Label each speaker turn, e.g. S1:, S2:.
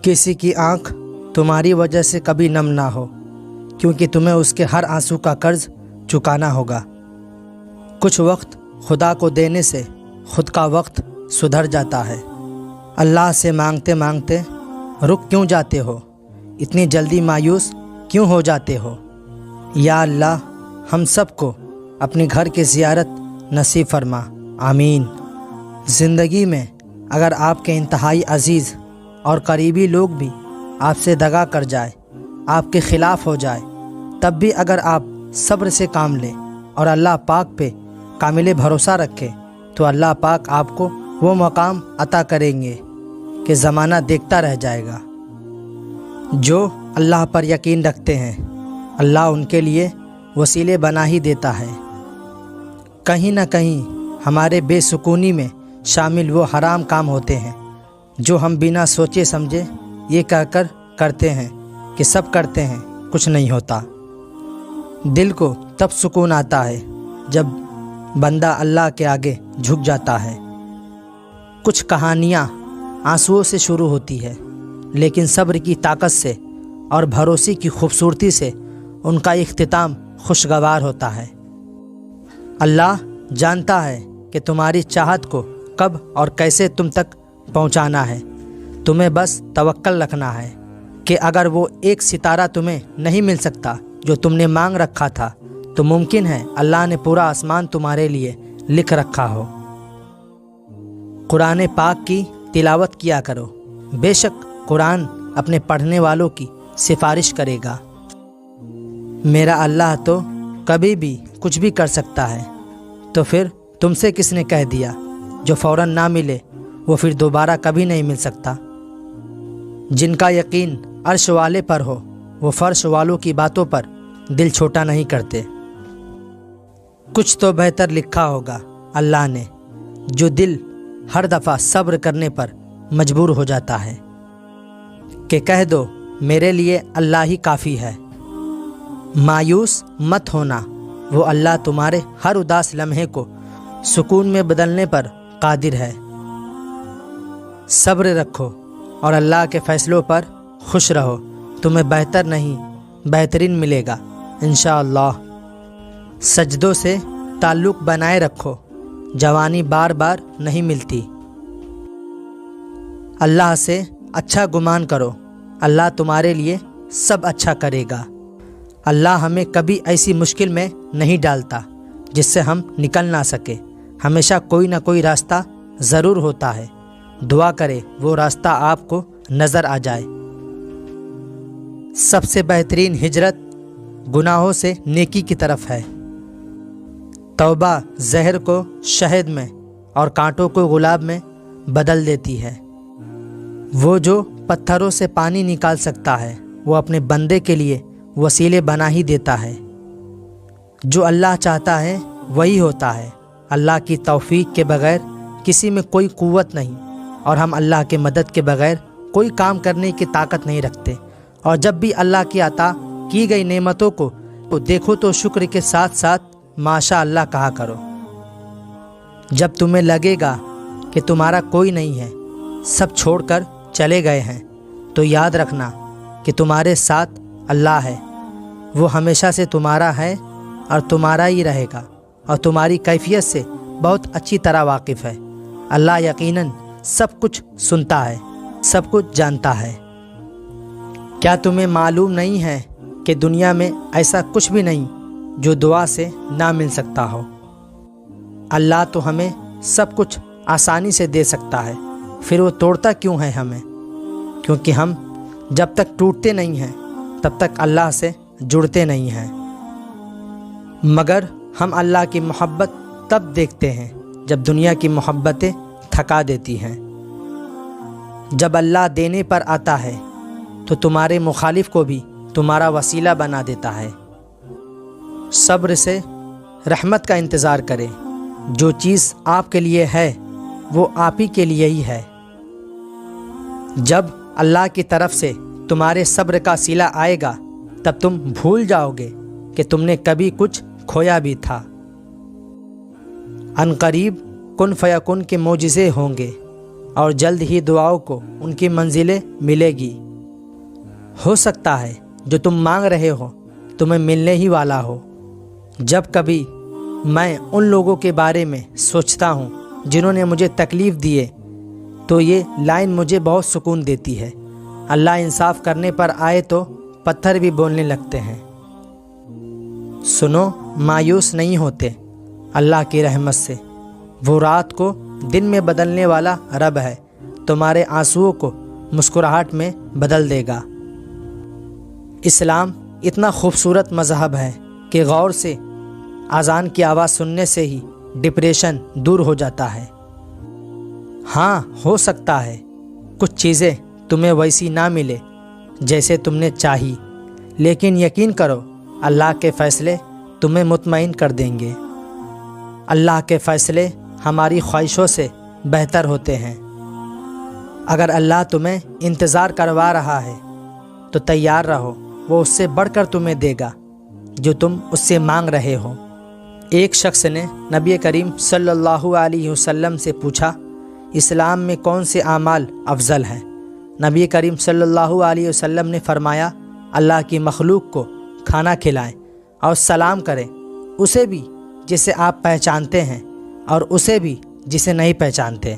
S1: کسی کی آنکھ تمہاری وجہ سے کبھی نم نہ ہو، کیونکہ تمہیں اس کے ہر آنسو کا قرض چکانا ہوگا۔ کچھ وقت خدا کو دینے سے خود کا وقت سدھر جاتا ہے۔ اللہ سے مانگتے مانگتے رک کیوں جاتے ہو؟ اتنی جلدی مایوس کیوں ہو جاتے ہو؟ یا اللہ ہم سب کو اپنی گھر کی زیارت نصیب فرما، آمین۔ زندگی میں اگر آپ کے انتہائی عزیز اور قریبی لوگ بھی آپ سے دغا کر جائے، آپ کے خلاف ہو جائے، تب بھی اگر آپ صبر سے کام لیں اور اللہ پاک پہ کامل بھروسہ رکھیں تو اللہ پاک آپ کو وہ مقام عطا کریں گے کہ زمانہ دیکھتا رہ جائے گا۔ جو اللہ پر یقین رکھتے ہیں اللہ ان کے لیے وسیلے بنا ہی دیتا ہے۔ کہیں نہ کہیں ہمارے بے سکونی میں شامل وہ حرام کام ہوتے ہیں جو ہم بنا سوچے سمجھے یہ کہہ کر کرتے ہیں کہ سب کرتے ہیں، کچھ نہیں ہوتا۔ دل کو تب سکون آتا ہے جب بندہ اللہ کے آگے جھک جاتا ہے۔ کچھ کہانیاں آنسوؤں سے شروع ہوتی ہے، لیکن صبر کی طاقت سے اور بھروسے کی خوبصورتی سے ان کا اختتام خوشگوار ہوتا ہے۔ اللہ جانتا ہے کہ تمہاری چاہت کو کب اور کیسے تم تک پہنچانا ہے، تمہیں بس توکل رکھنا ہے کہ اگر وہ ایک ستارہ تمہیں نہیں مل سکتا جو تم نے مانگ رکھا تھا تو ممکن ہے اللہ نے پورا آسمان تمہارے لیے لکھ رکھا ہو۔ قرآن پاک کی تلاوت کیا کرو، بے شک قرآن اپنے پڑھنے والوں کی سفارش کرے گا۔ میرا اللہ تو کبھی بھی کچھ بھی کر سکتا ہے، تو پھر تم سے کس نے کہہ دیا جو فوراً نہ ملے وہ پھر دوبارہ کبھی نہیں مل سکتا۔ جن کا یقین عرش والے پر ہو وہ فرش والوں کی باتوں پر دل چھوٹا نہیں کرتے۔ کچھ تو بہتر لکھا ہوگا اللہ نے جو دل ہر دفعہ صبر کرنے پر مجبور ہو جاتا ہے کہ کہہ دو میرے لیے اللہ ہی کافی ہے۔ مایوس مت ہونا، وہ اللہ تمہارے ہر اداس لمحے کو سکون میں بدلنے پر قادر ہے۔ صبر رکھو اور اللہ کے فیصلوں پر خوش رہو، تمہیں بہتر نہیں بہترین ملے گا انشاءاللہ۔ سجدوں سے تعلق بنائے رکھو، جوانی بار بار نہیں ملتی۔ اللہ سے اچھا گمان کرو، اللہ تمہارے لیے سب اچھا کرے گا۔ اللہ ہمیں کبھی ایسی مشکل میں نہیں ڈالتا جس سے ہم نکل نہ سکے، ہمیشہ کوئی نہ کوئی راستہ ضرور ہوتا ہے۔ دعا کرے وہ راستہ آپ کو نظر آ جائے۔ سب سے بہترین ہجرت گناہوں سے نیکی کی طرف ہے۔ توبہ زہر کو شہد میں اور کانٹوں کو گلاب میں بدل دیتی ہے۔ وہ جو پتھروں سے پانی نکال سکتا ہے وہ اپنے بندے کے لیے وسیلے بنا ہی دیتا ہے۔ جو اللہ چاہتا ہے وہی ہوتا ہے۔ اللہ کی توفیق کے بغیر کسی میں کوئی قوت نہیں، اور ہم اللہ کے مدد کے بغیر کوئی کام کرنے کی طاقت نہیں رکھتے۔ اور جب بھی اللہ کی عطا کی گئی نعمتوں کو دیکھو تو شکر کے ساتھ ساتھ ماشاء اللہ کہا کرو۔ جب تمہیں لگے گا کہ تمہارا کوئی نہیں ہے، سب چھوڑ کر چلے گئے ہیں، تو یاد رکھنا کہ تمہارے ساتھ اللہ ہے۔ وہ ہمیشہ سے تمہارا ہے اور تمہارا ہی رہے گا، اور تمہاری کیفیت سے بہت اچھی طرح واقف ہے۔ اللہ یقیناً سب کچھ سنتا ہے، سب کچھ جانتا ہے۔ کیا تمہیں معلوم نہیں ہے کہ دنیا میں ایسا کچھ بھی نہیں جو دعا سے نہ مل سکتا ہو؟ اللہ تو ہمیں سب کچھ آسانی سے دے سکتا ہے، پھر وہ توڑتا کیوں ہے ہمیں؟ کیونکہ ہم جب تک ٹوٹتے نہیں ہیں تب تک اللہ سے جڑتے نہیں ہیں۔ مگر ہم اللہ کی محبت تب دیکھتے ہیں جب دنیا کی محبتیں تھکا دیتی ہیں۔ جب اللہ دینے پر آتا ہے تو تمہارے مخالف کو بھی تمہارا وسیلہ بنا دیتا ہے۔ صبر سے رحمت کا انتظار کریں، جو چیز آپ کے لیے ہے وہ آپ ہی کے لیے ہی ہے۔ جب اللہ کی طرف سے تمہارے صبر کا صلہ آئے گا تب تم بھول جاؤ گے کہ تم نے کبھی کچھ کھویا بھی تھا۔ عنقریب کن فیکن کے معجزے ہوں گے، اور جلد ہی دعاؤں کو ان کی منزلیں ملے گی۔ ہو سکتا ہے جو تم مانگ رہے ہو تمہیں ملنے ہی والا ہو۔ جب کبھی میں ان لوگوں کے بارے میں سوچتا ہوں جنہوں نے مجھے تکلیف دیے تو یہ لائن مجھے بہت سکون دیتی ہے۔ اللہ انصاف کرنے پر آئے تو پتھر بھی بولنے لگتے ہیں۔ سنو، مایوس نہیں ہوتے اللہ کی رحمت سے، وہ رات کو دن میں بدلنے والا رب ہے، تمہارے آنسوؤں کو مسکراہٹ میں بدل دے گا۔ اسلام اتنا خوبصورت مذہب ہے کہ غور سے اذان کی آواز سننے سے ہی ڈپریشن دور ہو جاتا ہے۔ ہاں، ہو سکتا ہے کچھ چیزیں تمہیں ویسی نہ ملے جیسے تم نے چاہی، لیکن یقین کرو اللہ کے فیصلے تمہیں مطمئن کر دیں گے۔ اللہ کے فیصلے ہماری خواہشوں سے بہتر ہوتے ہیں۔ اگر اللہ تمہیں انتظار کروا رہا ہے تو تیار رہو، وہ اس سے بڑھ کر تمہیں دے گا جو تم اس سے مانگ رہے ہو۔ ایک شخص نے نبی کریم صلی اللہ علیہ وسلم سے پوچھا، اسلام میں کون سے اعمال افضل ہیں؟ نبی کریم صلی اللہ علیہ وسلم نے فرمایا، اللہ کی مخلوق کو کھانا کھلائیں اور سلام کریں، اسے بھی جسے آپ پہچانتے ہیں اور اسے بھی جسے نہیں پہچانتے۔